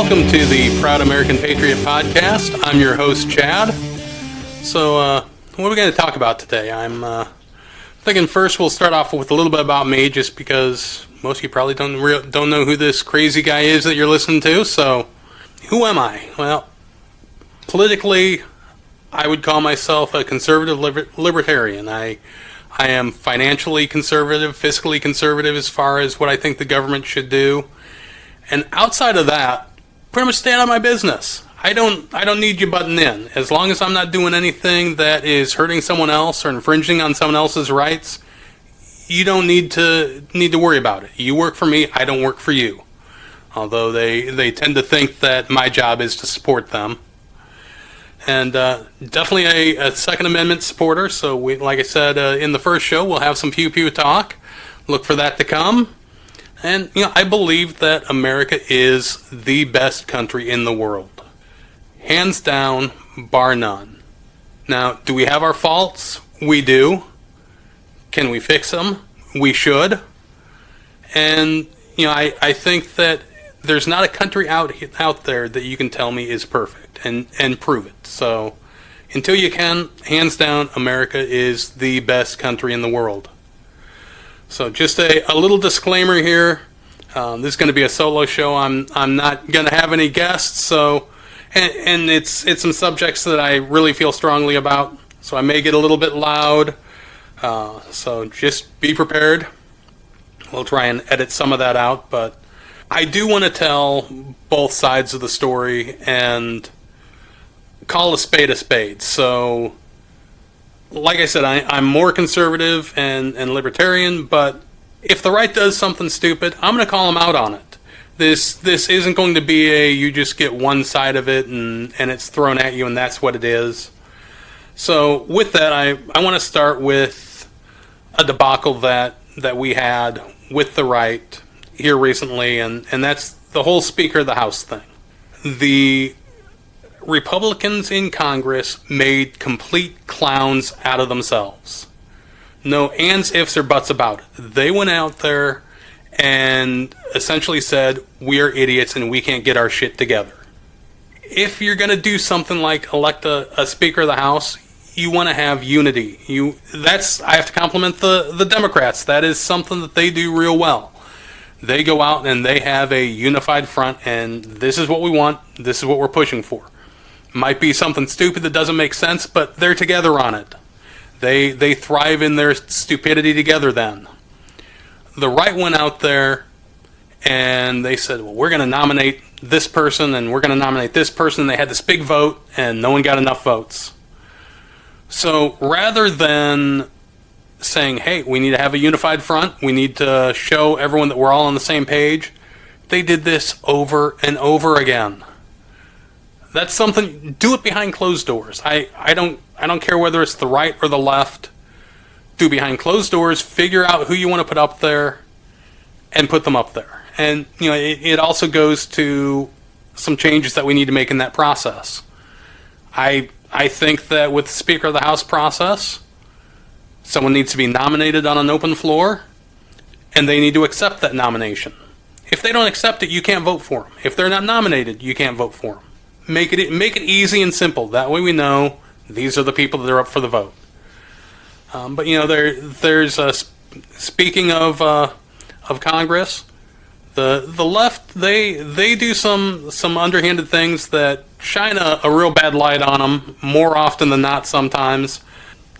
welcome to the Proud American Patriot Podcast. I'm your host, Chad. So, what are we going to talk about today? I'm thinking first we'll start off with a little bit about me, just because most of you probably don't know who this crazy guy is that you're listening to. So, who am I? Well, politically, I would call myself a conservative libertarian. I am financially conservative, fiscally conservative as far as what I think the government should do. And outside of that, pretty much stay out of my business. I don't need you butting in. As long as I'm not doing anything that is hurting someone else or infringing on someone else's rights, you don't need to worry about it. You work for me, I don't work for you. Although they tend to think that my job is to support them. And definitely a Second Amendment supporter. So like I said in the first show, we'll have some pew-pew talk. Look for that to come. And, I believe that America is the best country in the world. Hands down, bar none. Now, do we have our faults? We do. Can we fix them? We should. And, I think that there's not a country out there that you can tell me is perfect and prove it. So, until you can, hands down, America is the best country in the world. So just a little disclaimer here. This is going to be a solo show. I'm not going to have any guests. So, and it's some subjects that I really feel strongly about. So I may get a little bit loud. So just be prepared. We'll try and edit some of that out. But I do want to tell both sides of the story and call a spade a spade. So, like I said, I'm more conservative and libertarian, but if the right does something stupid, I'm going to call them out on it. This isn't going to be you just get one side of it and it's thrown at you and that's what it is. So with that, I want to start with a debacle that we had with the right here recently, and that's the whole Speaker of the House thing. The Republicans in Congress made complete clowns out of themselves. No ands, ifs, or buts about it. They went out there and essentially said, we are idiots and we can't get our shit together. If you're going to do something like elect a Speaker of the House, you want to have unity. I have to compliment the Democrats. That is something that they do real well. They go out and they have a unified front, and this is what we want. This is what we're pushing for. Might be something stupid that doesn't make sense, but they're together on it. They thrive in their stupidity together then. The right went out there and they said, well, we're going to nominate this person and we're going to nominate this person. They had this big vote and no one got enough votes. So rather than saying, hey, we need to have a unified front, we need to show everyone that we're all on the same page, they did this over and over again. That's something, do it behind closed doors. I don't care whether it's the right or the left. Do behind closed doors, figure out who you want to put up there, and put them up there. And, it also goes to some changes that we need to make in that process. I think that with the Speaker of the House process, someone needs to be nominated on an open floor, and they need to accept that nomination. If they don't accept it, you can't vote for them. If they're not nominated, you can't vote for them. Make it easy and simple. That way we know these are the people that are up for the vote. But there's speaking of Congress, the left they do some underhanded things that shine a real bad light on them more often than not. Sometimes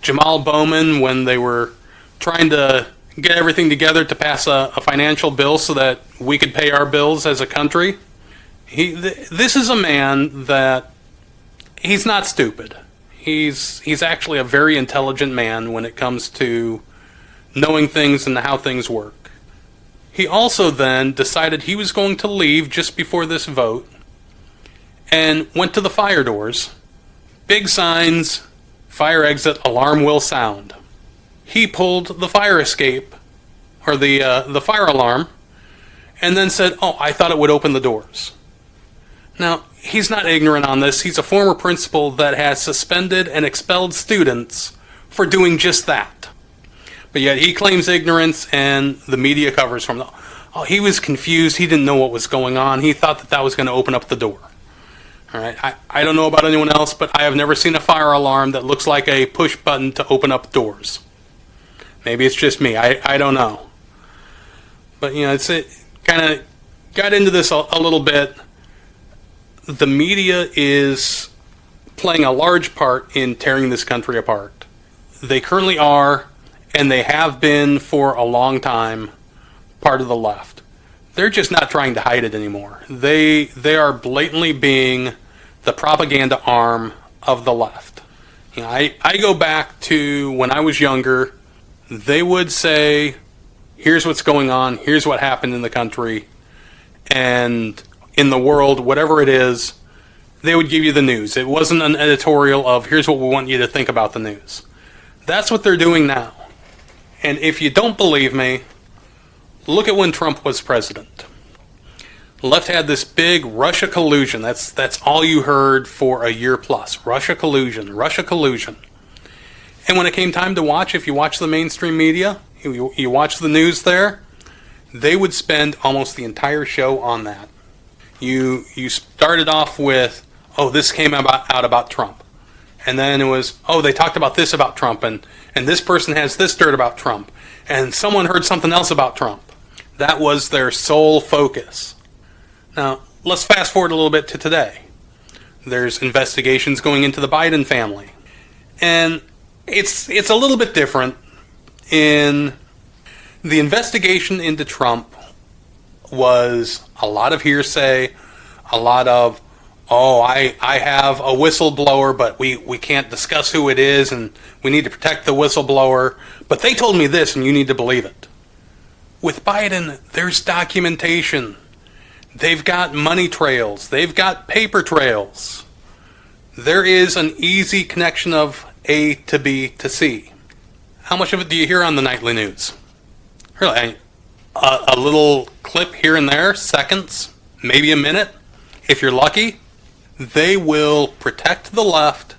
Jamal Bowman, when they were trying to get everything together to pass a financial bill so that we could pay our bills as a country. This is a man that he's not stupid. He's actually a very intelligent man when it comes to knowing things and how things work. He also then decided he was going to leave just before this vote and went to the fire doors. Big signs, fire exit, alarm will sound. He pulled the fire escape, or the fire alarm, and then said, oh, I thought it would open the doors. Now, he's not ignorant on this. He's a former principal that has suspended and expelled students for doing just that. But yet he claims ignorance and the media covers from them. oh, he was confused. He didn't know what was going on. He thought that that was going to open up the door. All right. I don't know about anyone else, but I have never seen a fire alarm that looks like a push button to open up doors. Maybe it's just me. I don't know. But, it kind of got into this a little bit. The media is playing a large part in tearing this country apart. They currently are, and they have been for a long time, part of the left. They're just not trying to hide it anymore. They are blatantly being the propaganda arm of the left. I go back to when I was younger. They would say, here's what's going on, here's what happened in the country, and in the world, whatever it is, they would give you the news. It wasn't an editorial of, here's what we want you to think about the news. That's what they're doing now. And if you don't believe me, look at when Trump was president. The left had this big Russia collusion. That's all you heard for a year plus. Russia collusion, Russia collusion. And when it came time to watch, if you watch the mainstream media, you watch the news there, they would spend almost the entire show on that. You started off with, oh, this came out about Trump. And then it was, oh, they talked about this about Trump, and this person has this dirt about Trump, and someone heard something else about Trump. That was their sole focus. Now, let's fast forward a little bit to today. There's investigations going into the Biden family. And it's a little bit different. In the investigation into Trump was a lot of hearsay, a lot of, oh, I have a whistleblower, but we can't discuss who it is, and we need to protect the whistleblower, but they told me this, and you need to believe it. With Biden, there's documentation. They've got money trails. They've got paper trails. There is an easy connection of A to B to C. How much of it do you hear on the nightly news? Really, a little clip here and there, seconds, maybe a minute. If you're lucky, they will protect the left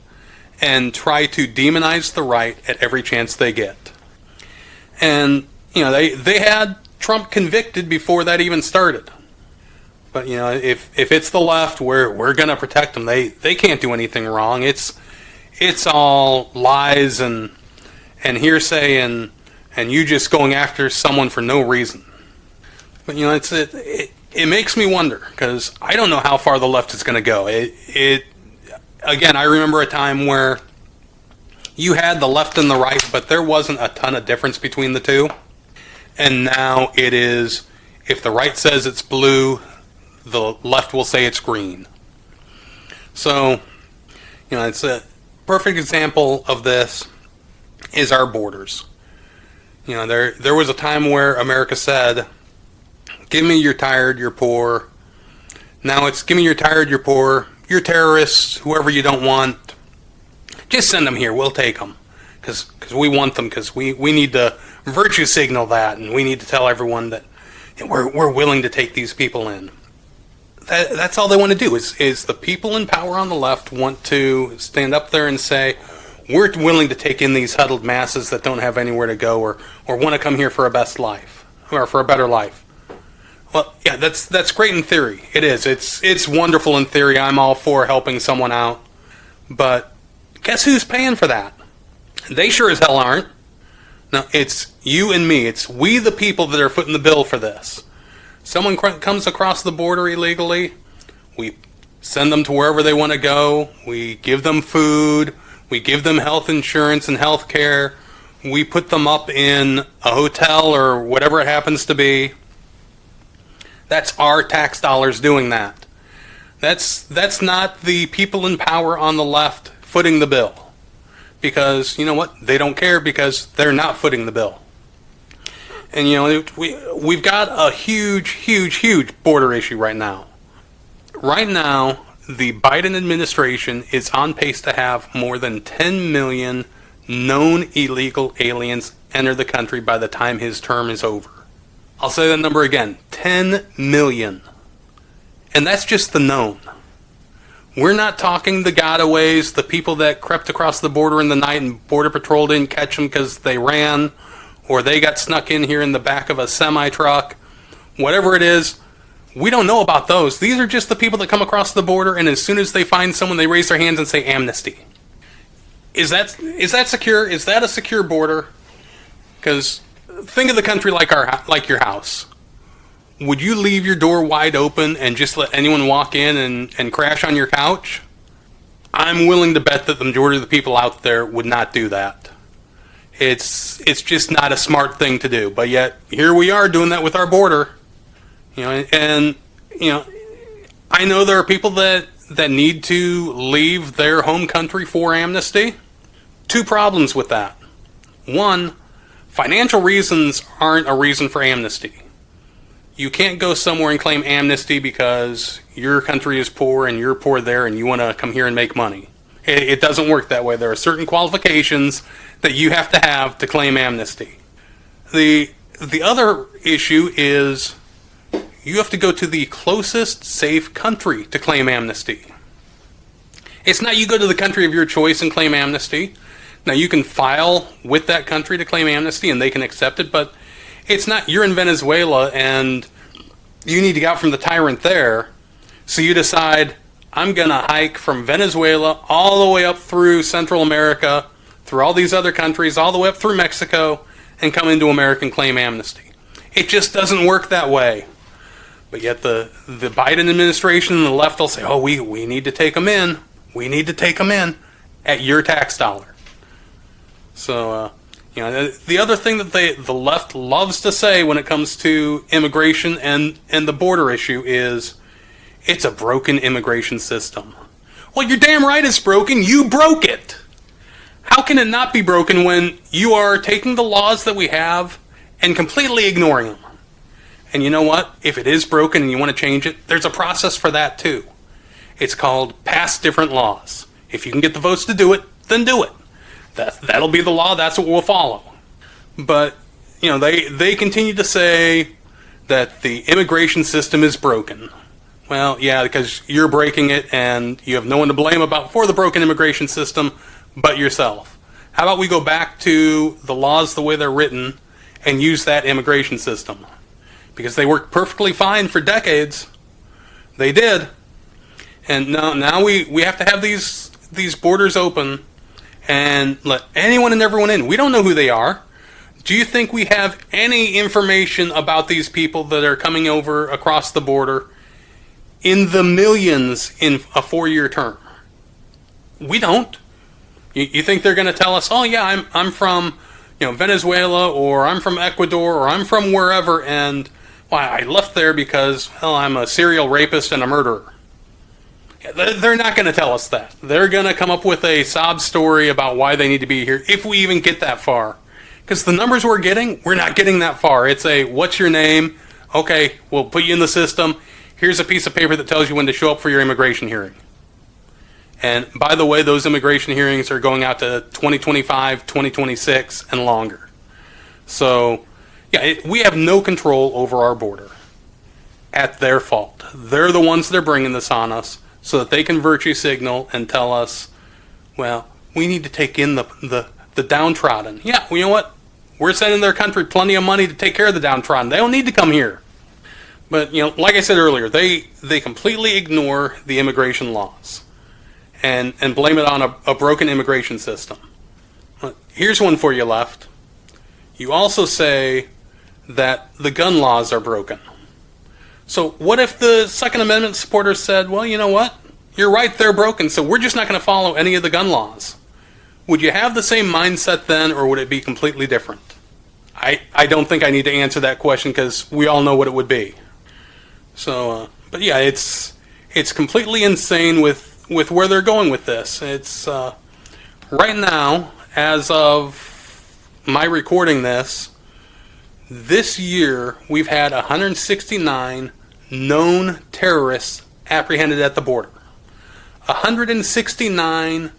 and try to demonize the right at every chance they get. And, they had Trump convicted before that even started. But, if it's the left, we're going to protect them. They can't do anything wrong. It's all lies and hearsay and you just going after someone for no reason. But, it makes me wonder, because I don't know how far the left is going to go. Again, I remember a time where you had the left and the right, but there wasn't a ton of difference between the two. And now it is, if the right says it's blue, the left will say it's green. So, it's a perfect example of this is our borders. There was a time where America said, give me your tired, you're poor. Now it's give me your tired, you're poor, you're terrorists, whoever you don't want. Just send them here, we'll take them. Because we want them, because we need to virtue signal that, and we need to tell everyone that we're willing to take these people in. That's all they want to do, is the people in power on the left want to stand up there and say, we're willing to take in these huddled masses that don't have anywhere to go or want to come here for a best life, or for a better life. Well, yeah, that's great in theory. It is. It's wonderful in theory. I'm all for helping someone out. But guess who's paying for that? They sure as hell aren't. No, it's you and me. It's we the people that are footing the bill for this. Someone comes across the border illegally, we send them to wherever they want to go, we give them food, we give them health insurance and health care, we put them up in a hotel or whatever it happens to be. That's our tax dollars doing that. That's not the people in power on the left footing the bill. Because, you know what, they don't care because they're not footing the bill. And, we've got a huge border issue right now. Right now, the Biden administration is on pace to have more than 10 million known illegal aliens enter the country by the time his term is over. I'll say that number again, 10 million. And that's just the known. We're not talking the gotaways, the people that crept across the border in the night and Border Patrol didn't catch them because they ran, or they got snuck in here in the back of a semi-truck. whatever it is, we don't know about those. These are just the people that come across the border, and as soon as they find someone, they raise their hands and say amnesty. Is that secure? Is that a secure border? Because think of the country like your house. Would you leave your door wide open and just let anyone walk in and crash on your couch? I'm willing to bet that the majority of the people out there would not do that. It's just not a smart thing to do. But yet here we are doing that with our border. And I know there are people that need to leave their home country for amnesty. Two problems with that. One, financial reasons aren't a reason for amnesty. You can't go somewhere and claim amnesty because your country is poor and you're poor there and you want to come here and make money. It doesn't work that way. There are certain qualifications that you have to claim amnesty. The other issue is you have to go to the closest safe country to claim amnesty. It's not you go to the country of your choice and claim amnesty. Now, you can file with that country to claim amnesty and they can accept it, but it's not you're in Venezuela and you need to get out from the tyrant there, so you decide, I'm going to hike from Venezuela all the way up through Central America, through all these other countries, all the way up through Mexico, and come into America and claim amnesty. It just doesn't work that way. But yet the Biden administration and the left will say, oh, we need to take them in. We need to take them in at your tax dollar. So, the other thing that the left loves to say when it comes to immigration and the border issue is, it's a broken immigration system. Well, you're damn right it's broken. You broke it. How can it not be broken when you are taking the laws that we have and completely ignoring them? And you know what? If it is broken and you want to change it, there's a process for that too. It's called pass different laws. If you can get the votes to do it, then do it. That'll be the law. That's what we'll follow. But, they continue to say that the immigration system is broken. Well, yeah, because you're breaking it and you have no one to blame for the broken immigration system but yourself. How about we go back to the laws the way they're written and use that immigration system? Because they worked perfectly fine for decades. They did. And now we have to have these borders open and let anyone and everyone in. We don't know who they are. Do you think we have any information about these people that are coming over across the border in the millions in a 4-year term? We don't. You think they're going to tell us, oh yeah, I'm from Venezuela, or I'm from Ecuador, or I'm from wherever, and I left there because, I'm a serial rapist and a murderer. They're not going to tell us that. They're going to come up with a sob story about why they need to be here, if we even get that far. Because the numbers we're not getting that far. It's what's your name? Okay, we'll put you in the system. Here's a piece of paper that tells you when to show up for your immigration hearing. And by the way, those immigration hearings are going out to 2025, 2026, and longer. So, we have no control over our border. At their fault. They're the ones that are bringing this on us so that they can virtue signal and tell us, well, we need to take in the downtrodden. Yeah, well, you know what? We're sending their country plenty of money to take care of the downtrodden. They don't need to come here. But, like I said earlier, they completely ignore the immigration laws and blame it on a broken immigration system. Here's one for you left. You also say that the gun laws are broken. So what if the Second Amendment supporters said, well, you know what? You're right, they're broken, so we're just not going to follow any of the gun laws. Would you have the same mindset then, or would it be completely different? I don't think I need to answer that question because we all know what it would be. So, but yeah, it's completely insane with where they're going with this. It's right now, as of my recording this year we've had 169 known terrorists apprehended at the border. 169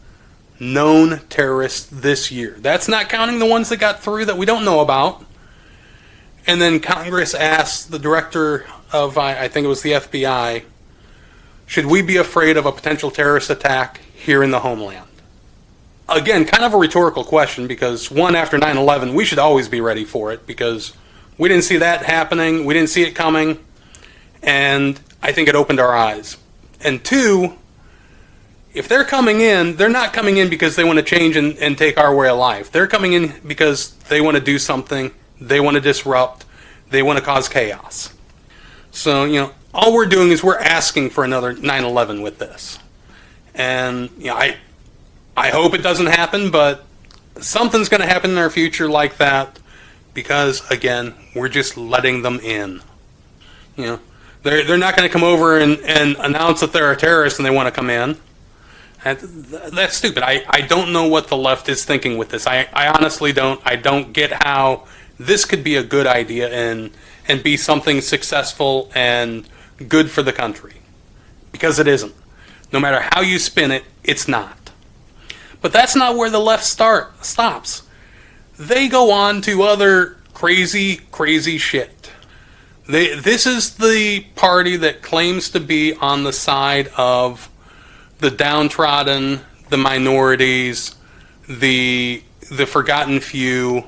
known terrorists this year. That's not counting the ones that got through that we don't know about. And then Congress asked the director of, I think it was the FBI, should we be afraid of a potential terrorist attack here in the homeland? Again, kind of a rhetorical question because, one, after 9/11, we should always be ready for it because We didn't see that happening. We didn't see it coming. And I think it opened our eyes. And two, if they're coming in, they're not coming in because they want to change and take our way of life. They're coming in because they want to do something. They want to disrupt. They want to cause chaos. So, all we're doing is we're asking for another 9/11 with this. And, I hope it doesn't happen, but something's going to happen in our future like that because, again, we're just letting them in. They're not going to come over and announce that they're a terrorist and they want to come in. That's stupid. I don't know what the left is thinking with this. I honestly don't. I don't get how this could be a good idea and be something successful and good for the country. Because it isn't. No matter how you spin it, it's not. But that's not where the left stops. They go on to other crazy, crazy shit. This is the party that claims to be on the side of the downtrodden, the minorities, the forgotten few,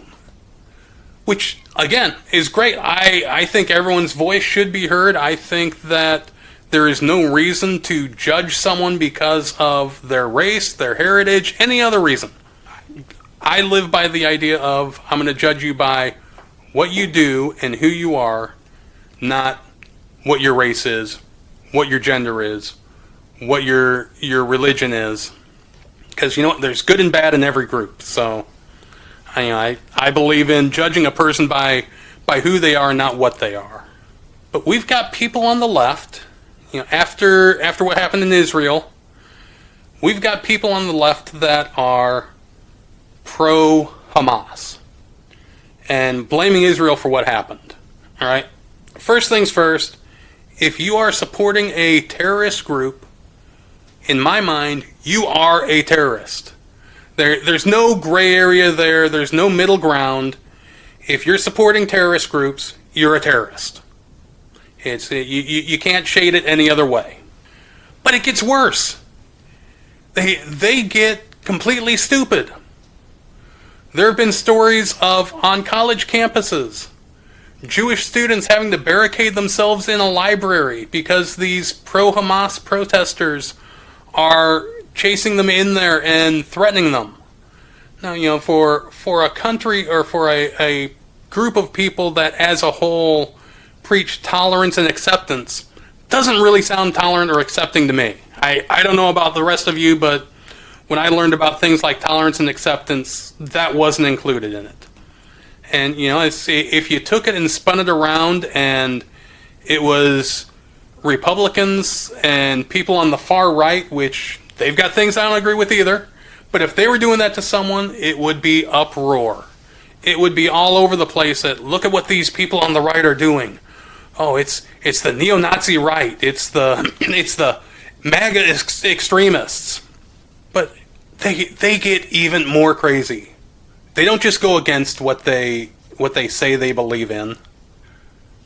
which, again, is great. I think everyone's voice should be heard. I think that there is no reason to judge someone because of their race, their heritage, any other reason. I live by the idea of I'm going to judge you by what you do and who you are, not what your race is, what your gender is, what your religion is. Because, there's good and bad in every group. So, I believe in judging a person by who they are, not what they are. But we've got people on the left, after what happened in Israel, we've got people on the left that are pro-Hamas and blaming Israel for what happened. All right? First things first, if you are supporting a terrorist group, in my mind, you are a terrorist. There's no gray area there. There's no middle ground. If you're supporting terrorist groups, you're a terrorist. You can't shade it any other way. But it gets worse. They get completely stupid. There have been stories of, on college campuses, Jewish students having to barricade themselves in a library because these pro-Hamas protesters are chasing them in there and threatening them. Now, for a country or for a group of people that as a whole preach tolerance and acceptance, doesn't really sound tolerant or accepting to me. I don't know about the rest of you, but when I learned about things like tolerance and acceptance, that wasn't included in it. And, if you took it and spun it around and it was Republicans and people on the far right, which they've got things I don't agree with either, but if they were doing that to someone, it would be uproar. It would be all over the place that, look at what these people on the right are doing. Oh, it's the neo-Nazi right. It's the MAGA extremists. But they get even more crazy. They don't just go against what they say they believe in.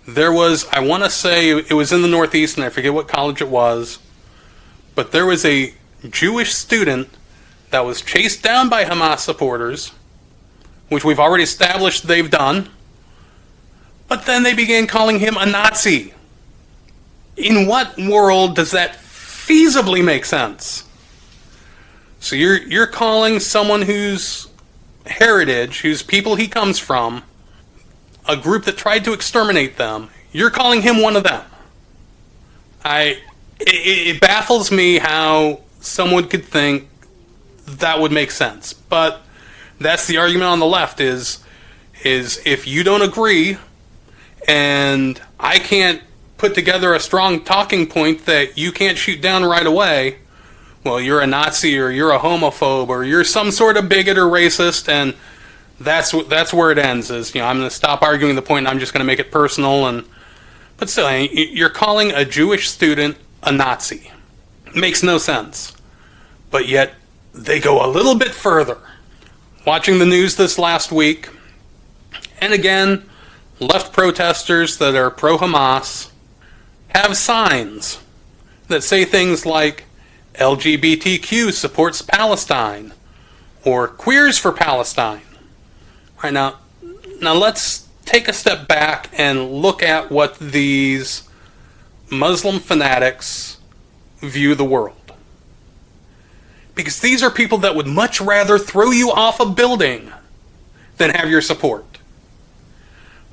There was, I want to say, it was in the Northeast, and I forget what college it was, but there was a Jewish student that was chased down by Hamas supporters, which we've already established they've done, but then they began calling him a Nazi. In what world does that feasibly make sense? So you're calling someone whose heritage, whose people he comes from, a group that tried to exterminate them, you're calling him one of them. It baffles me how someone could think that would make sense. But that's the argument on the left is if you don't agree and I can't put together a strong talking point that you can't shoot down right away, well, you're a Nazi or you're a homophobe or you're some sort of bigot or racist, and that's where it ends. Is I'm going to stop arguing the point and I'm just going to make it personal. But still, you're calling a Jewish student a Nazi. It makes no sense. But yet they go a little bit further. Watching the news this last week, and again, left protesters that are pro-Hamas have signs that say things like LGBTQ supports Palestine or Queers for Palestine. Right, now let's take a step back and look at what these Muslim fanatics view the world. Because these are people that would much rather throw you off a building than have your support.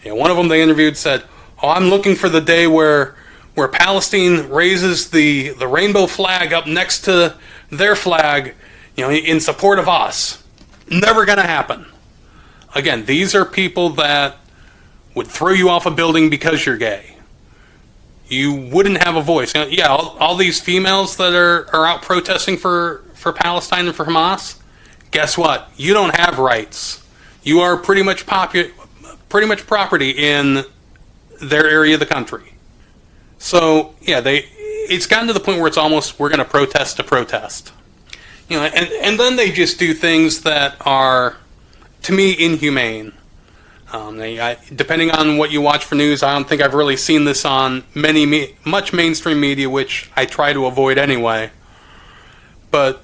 One of them they interviewed said, "Oh, I'm looking for the day where Palestine raises the rainbow flag up next to their flag, in support of us." Never going to happen. Again, these are people that would throw you off a building because you're gay. You wouldn't have a voice. All these females that are out protesting for Palestine and for Hamas, guess what? You don't have rights. You are pretty much property in their area of the country. So, it's gotten to the point where it's almost, we're going to protest to protest. And then they just do things that are, to me, inhumane. Depending on what you watch for news, I don't think I've really seen this on much mainstream media, which I try to avoid anyway. But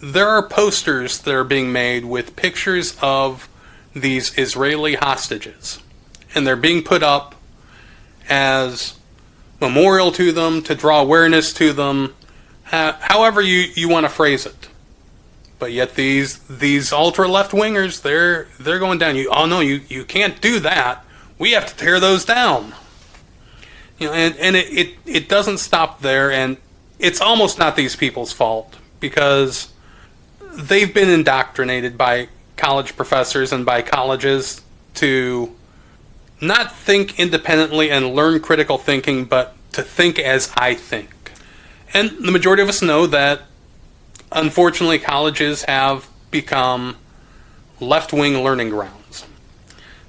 there are posters that are being made with pictures of these Israeli hostages. And they're being put up as memorial to them, to draw awareness to them, however you want to phrase it. But yet these ultra left wingers, they're going down. You can't do that. We have to tear those down. And it doesn't stop there, and it's almost not these people's fault, because they've been indoctrinated by college professors and by colleges to not think independently and learn critical thinking, but to think as I think. And the majority of us know that, unfortunately, colleges have become left-wing learning grounds.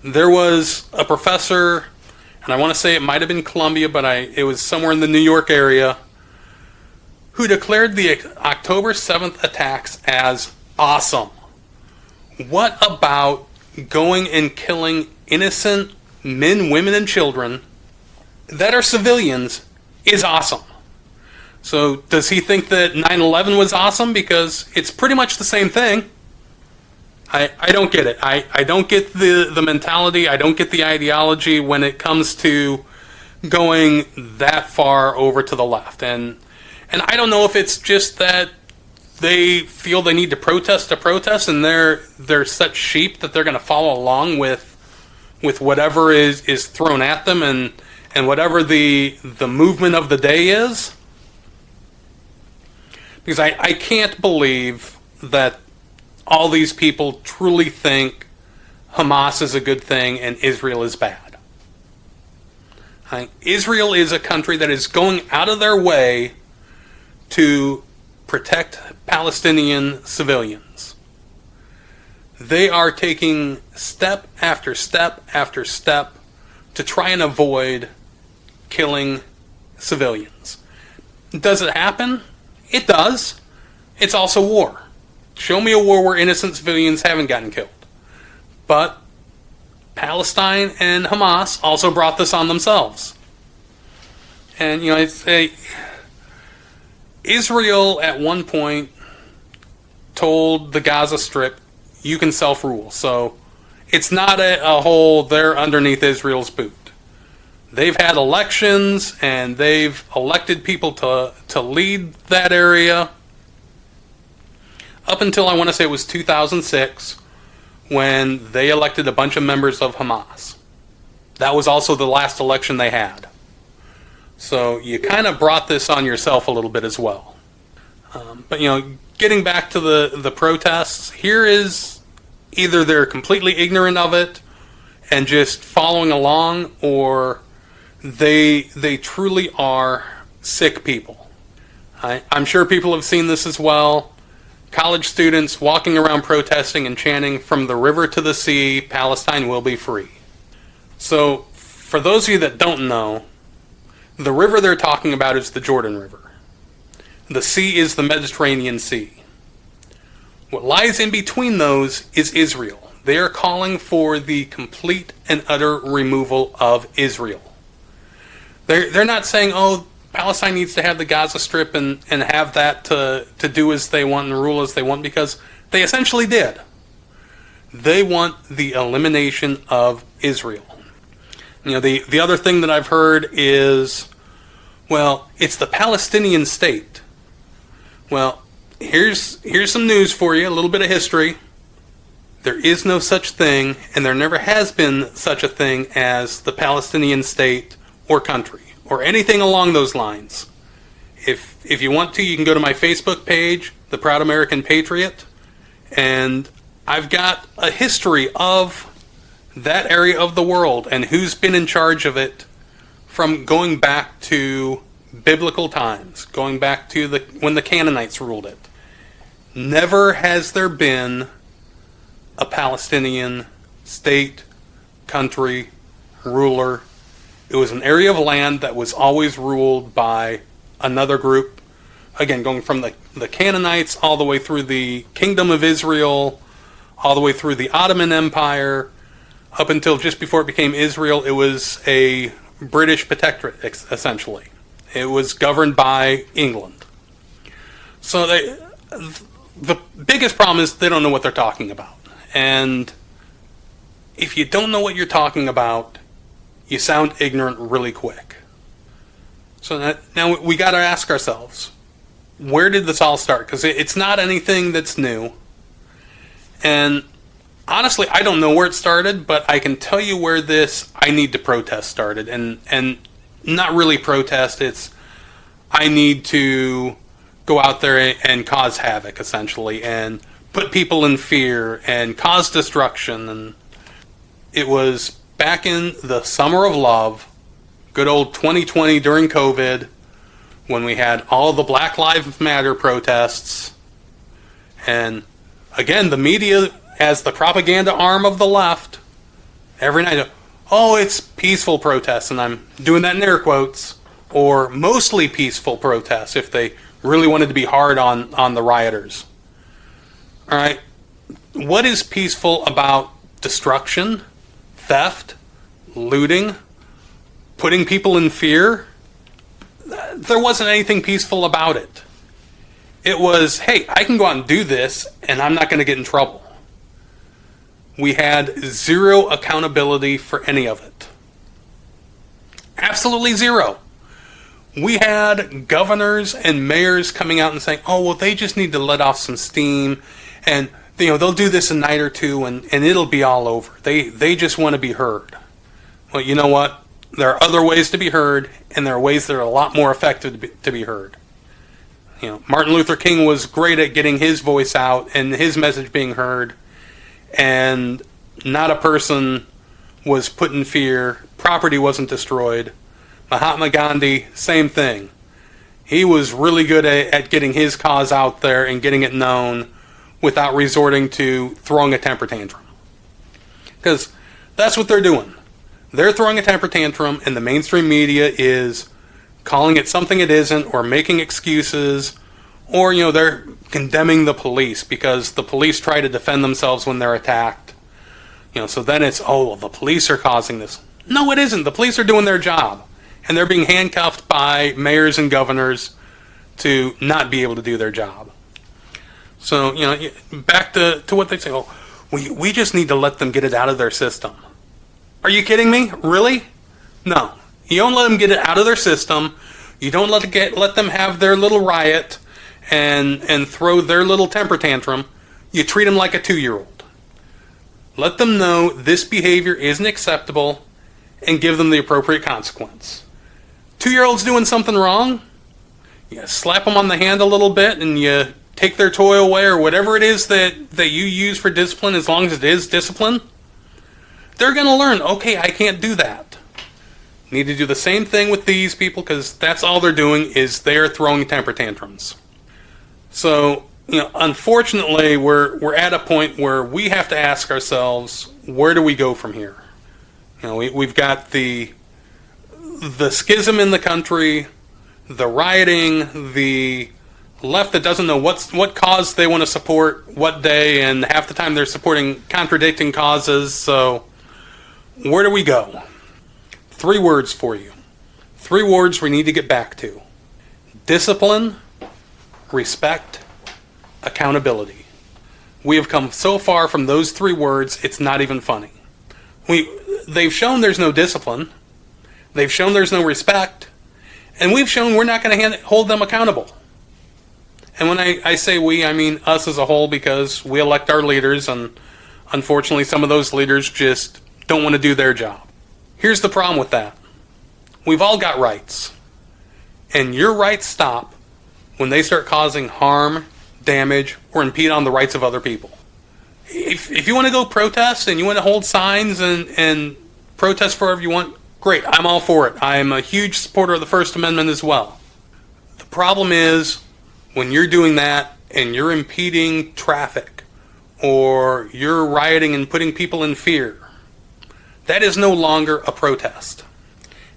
There was a professor, and I want to say it might have been Columbia, but it was somewhere in the New York area, who declared the October 7th attacks as awesome. What about going and killing innocent men, women, and children that are civilians is awesome? So does he think that 9/11 was awesome? Because it's pretty much the same thing. I don't get it. I don't get the mentality. I don't get the ideology when it comes to going that far over to the left. And I don't know if it's just that they feel they need to protest, and they're such sheep that they're going to follow along with whatever is thrown at them and whatever the movement of the day is. Because I can't believe that all these people truly think Hamas is a good thing and Israel is bad. Israel is a country that is going out of their way to protect Palestinian civilians. They are taking step after step after step to try and avoid killing civilians. Does it happen? It does. It's also war. Show me a war where innocent civilians haven't gotten killed. But Palestine and Hamas also brought this on themselves. And, Israel at one point told the Gaza Strip, you can self-rule. So it's not a whole they're underneath Israel's boot. They've had elections, and they've elected people to lead that area up until, I want to say it was 2006, when they elected a bunch of members of Hamas. That was also the last election they had. So you kind of brought this on yourself a little bit as well. But getting back to the protests, here is either they're completely ignorant of it and just following along, or they truly are sick people. I'm sure people have seen this as well. College students walking around protesting and chanting, "From the river to the sea, Palestine will be free." So, for those of you that don't know, the river they're talking about is the Jordan River. The sea is the Mediterranean Sea. What lies in between those is Israel. They are calling for the complete and utter removal of Israel. They're not saying, oh, Palestine needs to have the Gaza Strip and have that to do as they want and rule as they want, because they essentially did. They want the elimination of Israel. The other thing that I've heard is, well, it's the Palestinian state. Well, here's some news for you, a little bit of history. There is no such thing, and there never has been such a thing as the Palestinian state or country, or anything along those lines. If you want to, you can go to my Facebook page, The Proud American Patriot, and I've got a history of that area of the world and who's been in charge of it from going back to biblical times, going back to when the Canaanites ruled it. Never has there been a Palestinian state, country, ruler. It was an area of land that was always ruled by another group. Again, going from the Canaanites all the way through the Kingdom of Israel, all the way through the Ottoman Empire, up until just before it became Israel, it was a British protectorate, essentially. It was governed by England. So the biggest problem is they don't know what they're talking about. And if you don't know what you're talking about, you sound ignorant really quick. So now we got to ask ourselves, where did this all start? Because it's not anything that's new. And honestly, I don't know where it started, but I can tell you where this I need to protest started. And not really protest, it's I need to go out there and cause havoc, essentially, and put people in fear and cause destruction. And it was back in the summer of love, good old 2020 during COVID, when we had all the Black Lives Matter protests. And again, the media, as the propaganda arm of the left, every night, oh, it's peaceful protests, and I'm doing that in air quotes, or mostly peaceful protests if they really wanted to be hard on the rioters. All right, what is peaceful about destruction, theft, looting, putting people in fear? There wasn't anything peaceful about it. It was, hey, I can go out and do this, and I'm not going to get in trouble. We had zero accountability for any of it. Absolutely zero. We had governors and mayors coming out and saying, oh, well, they just need to let off some steam, and they'll do this a night or two, and it'll be all over. They just want to be heard. Well, you know what? There are other ways to be heard, and there are ways that are a lot more effective to be heard. Martin Luther King was great at getting his voice out and his message being heard, and not a person was put in fear. Property wasn't destroyed. Mahatma Gandhi, same thing. He was really good at getting his cause out there and getting it known without resorting to throwing a temper tantrum. Because that's what they're doing. They're throwing a temper tantrum, and the mainstream media is calling it something it isn't, or making excuses, or they're condemning the police because the police try to defend themselves when they're attacked. So then it's, oh, the police are causing this. No, it isn't. The police are doing their job, and they're being handcuffed by mayors and governors to not be able to do their job. So back to what they say. Oh, we just need to let them get it out of their system. Are you kidding me? Really? No. You don't let them get it out of their system. You don't let them have their little riot and throw their little temper tantrum. You treat them like a 2-year-old. Let them know this behavior isn't acceptable and give them the appropriate consequence. 2-year-olds doing something wrong, you slap them on the hand a little bit and you take their toy away, or whatever it is that you use for discipline, as long as it is discipline. They're going to learn, okay, I can't do that. Need to do the same thing with these people, because that's all they're doing is they're throwing temper tantrums. So, unfortunately, we're at a point where we have to ask ourselves, where do we go from here? We've got the schism in the country, the rioting, the left that doesn't know what cause they want to support, what day, and half the time they're supporting contradicting causes. So, where do we go? 3 words for you. 3 words we need to get back to. Discipline, respect, accountability. We have come so far from those 3 words, it's not even funny. They've shown there's no discipline. They've shown there's no respect. And we've shown we're not going to hold them accountable. And when I say we, I mean us as a whole, because we elect our leaders, and unfortunately some of those leaders just don't want to do their job. Here's the problem with that. We've all got rights. And your rights stop when they start causing harm, damage, or impede on the rights of other people. If you want to go protest and you want to hold signs and protest for whatever you want, great, I'm all for it. I'm a huge supporter of the First Amendment as well. The problem is when you're doing that and you're impeding traffic or you're rioting and putting people in fear, that is no longer a protest.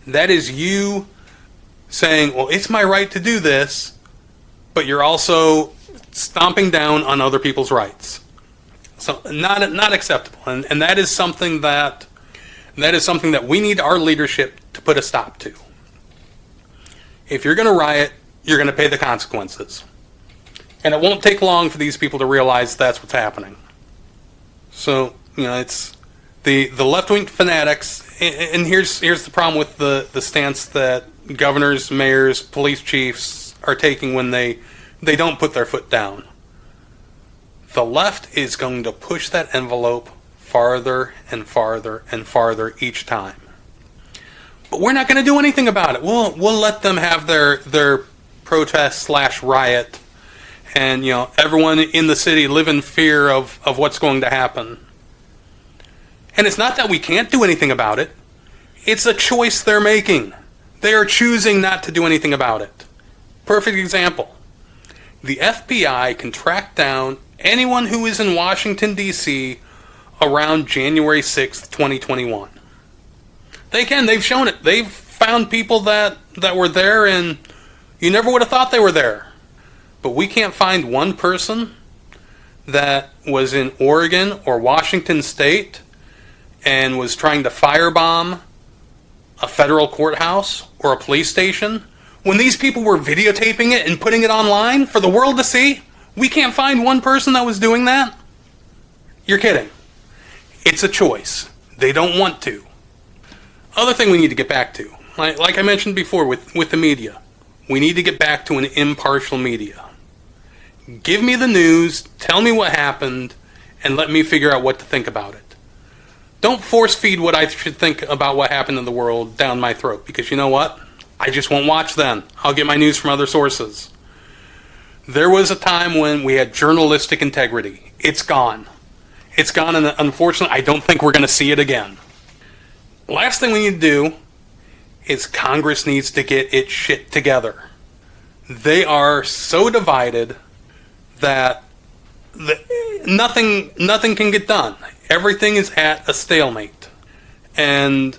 That is you saying, well, it's my right to do this, but you're also stomping down on other people's rights. So not acceptable. And that is something that we need our leadership to put a stop to. If you're going to riot, you're going to pay the consequences. And it won't take long for these people to realize that's what's happening. So, it's the left-wing fanatics, and here's the problem with the stance that governors, mayors, police chiefs are taking when they don't put their foot down. The left is going to push that envelope farther and farther and farther each time. But we're not going to do anything about it. We'll let them have their protest / riot, and everyone in the city live in fear of what's going to happen. And it's not that we can't do anything about it. It's a choice they're making. They are choosing not to do anything about it. Perfect example. The FBI can track down anyone who is in Washington, D.C. around January 6th, 2021. They can. They've shown it. They've found people that were there and you never would have thought they were there. But we can't find one person that was in Oregon or Washington State and was trying to firebomb a federal courthouse or a police station when these people were videotaping it and putting it online for the world to see. We can't find one person that was doing that? You're kidding. It's a choice. They don't want to. Other thing we need to get back to, like I mentioned before with the media, we need to get back to an impartial media. Give me the news, tell me what happened, and let me figure out what to think about it. Don't force feed what I should think about what happened in the world down my throat, because you know what? I just won't watch then. I'll get my news from other sources. There was a time when we had journalistic integrity. It's gone. It's gone, and unfortunately, I don't think we're going to see it again. Last thing we need to do is Congress needs to get its shit together. They are so divided that nothing can get done. Everything is at a stalemate. And,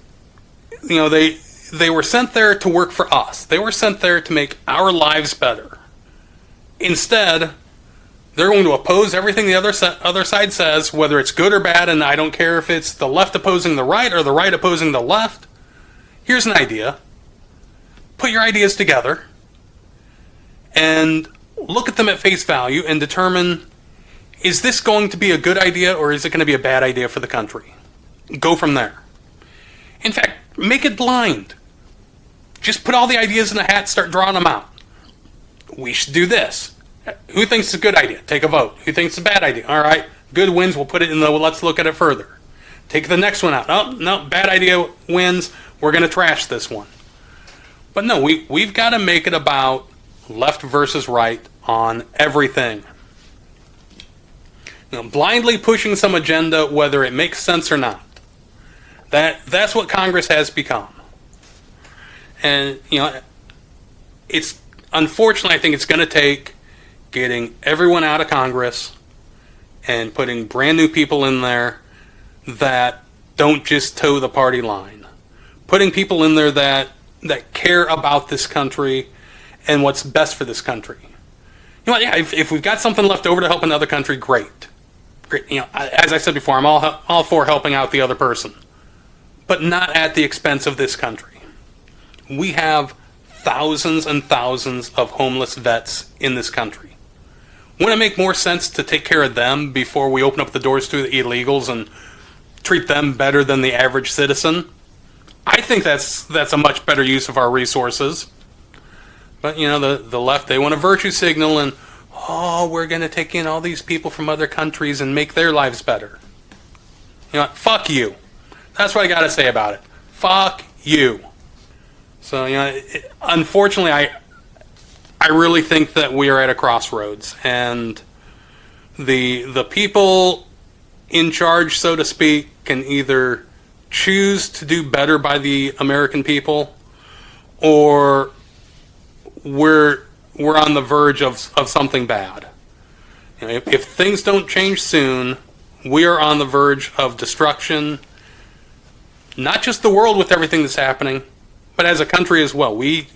they were sent there to work for us. They were sent there to make our lives better. Instead, they're going to oppose everything the other side says, whether it's good or bad, and I don't care if it's the left opposing the right or the right opposing the left. Here's an idea. Put your ideas together and look at them at face value and determine, is this going to be a good idea or is it going to be a bad idea for the country? Go from there. In fact, make it blind. Just put all the ideas in a hat, start drawing them out. We should do this. Who thinks it's a good idea? Take a vote. Who thinks it's a bad idea? All right, good wins, we'll put it in the let's look at it further. Take the next one out. Oh, no, bad idea wins, we're going to trash this one. But no, we've got to make it about left versus right on everything. Blindly pushing some agenda, whether it makes sense or not. That's what Congress has become. And, it's unfortunately, I think it's going to take getting everyone out of Congress and putting brand new people in there that don't just toe the party line. Putting people in there that care about this country and what's best for this country. If we've got something left over to help another country, great. As I said before, I'm all for helping out the other person, but not at the expense of this country. We have thousands and thousands of homeless vets in this country. Wouldn't it make more sense to take care of them before we open up the doors to the illegals and treat them better than the average citizen. I think that's a much better use of our resources. But, the left, they want a virtue signal and, we're going to take in all these people from other countries and make their lives better. You know what? Fuck you. That's what I got to say about it. Fuck you. So, unfortunately, I really think that we are at a crossroads, and the people in charge, so to speak, can either choose to do better by the American people, or we're on the verge of something bad. If things don't change soon, we are on the verge of destruction. Not just the world with everything that's happening, but as a country as well. We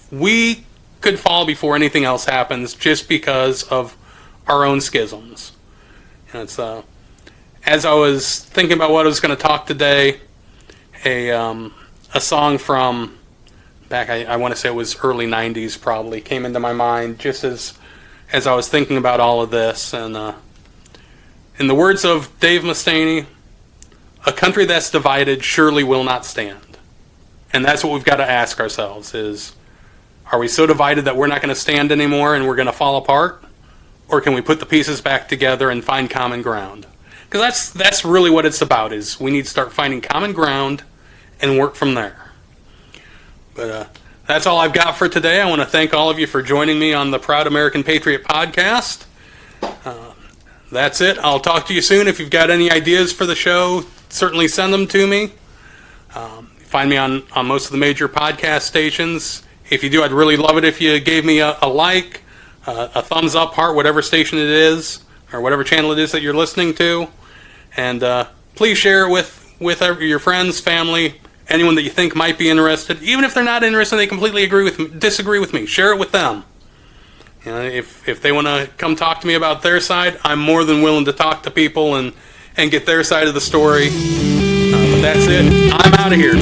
could fall before anything else happens just because of our own schisms. And it's as I was thinking about what I was going to talk today, a song from back, I want to say it was early 90s probably, came into my mind just as I was thinking about all of this. And in the words of Dave Mustaine, a country that's divided surely will not stand. And that's what we've got to ask ourselves is, are we so divided that we're not going to stand anymore and we're going to fall apart? Or can we put the pieces back together and find common ground? Because that's really what it's about, is we need to start finding common ground and work from there. But that's all I've got for today. I want to thank all of you for joining me on the Proud American Patriot podcast. That's it. I'll talk to you soon. If you've got any ideas for the show, certainly send them to me. Find me on most of the major podcast stations. If you do, I'd really love it if you gave me a like, a thumbs up, heart, whatever station it is, or whatever channel it is that you're listening to. And please share it with your friends, family, anyone that you think might be interested. Even if they're not interested, they completely disagree with me. Share it with them. If they want to come talk to me about their side, I'm more than willing to talk to people and get their side of the story. But that's it. I'm out of here.